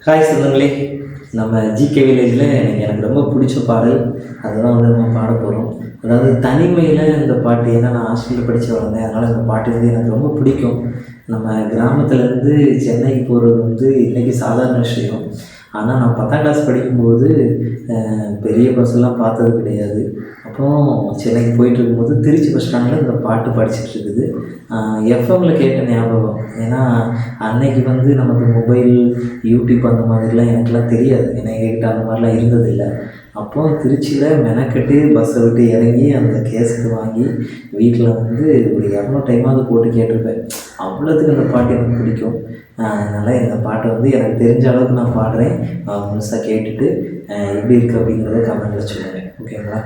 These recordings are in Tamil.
ஹாய் சொந்தங்களே, நம்ம ஜிகே வில்லேஜில் எனக்கு ரொம்ப பிடிச்ச பாடல் அதுதான் நம்ம பாட போகிறோம். அதாவது தனிமையில் இந்த பாட்டு. ஏன்னா நான் ஹாஸ்டலில் படித்து வளர்ந்தேன், அதனால் இந்த பாட்டு எனக்கு ரொம்ப பிடிக்கும். நம்ம கிராமத்துலேருந்து சென்னைக்கு போகிறது இன்றைக்கி சாதாரண விஷயம். ஆனால் நான் 10ஆம் கிளாஸ் படிக்கும்போது பெரிய பஸ்ஸெல்லாம் பார்த்தது கிடையாது. அப்புறம் சென்னைக்கு போயிட்டு இருக்கும்போது திருச்சி பஸ் ஸ்டாண்டில் இந்த பாட்டு படிச்சுட்டு இருக்குது. எஃப்எம்மில் கேட்ட ஞாபகம். ஏன்னா அன்னைக்கு நமக்கு மொபைல், யூடியூப் அந்த மாதிரிலாம் எனக்கெல்லாம் தெரியாது. ஏன்னா என்கிட்ட அந்த மாதிரிலாம் இருந்ததில்லை. அப்போ திருச்சியில் மெனக்கெட்டு பஸ்ஸை விட்டு இறங்கி அந்த கேசட்டு வாங்கி வீட்டில் ஒரு 200 டைமாவது போட்டு கேட்டிருப்பேன். அவ்வளோத்துக்கு அந்த பாட்டு எனக்கு பிடிக்கும். அதனால் இந்த பாட்டை எனக்கு தெரிஞ்ச அளவுக்கு நான் பாடுறேன். முழுசாக கேட்டுட்டு எப்படி இருக்குது அப்படிங்கிறத கமெண்ட்டில் சொல்லுங்கள். ஓகேங்களா?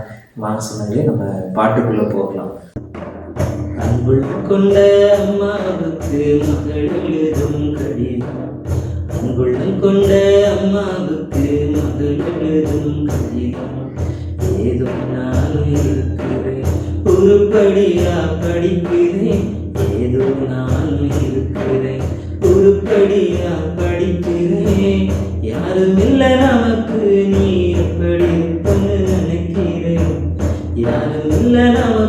வாங்க சொன்னாங்களே, நம்ம பாட்டுக்குள்ளே போகலாம். அன்புள் கொண்ட அம்மாவுக்கு மகள் எழுதும் கடிதம். அன்புள்ளம் கொண்ட அம்மாவுக்கு மகள் எழுதும் கடிதம். ஏதோ நானும் இருக்கிறேன், உருப்படியா படிக்கிறேன். ஏதோ நானும் இருக்கிறேன், உருப்படியா படிக்கிறேன். யாரும் இல்லை நமக்கு, நீ எப்படி நினைக்கிறேன். யாரும் இல்லை நமக்கு,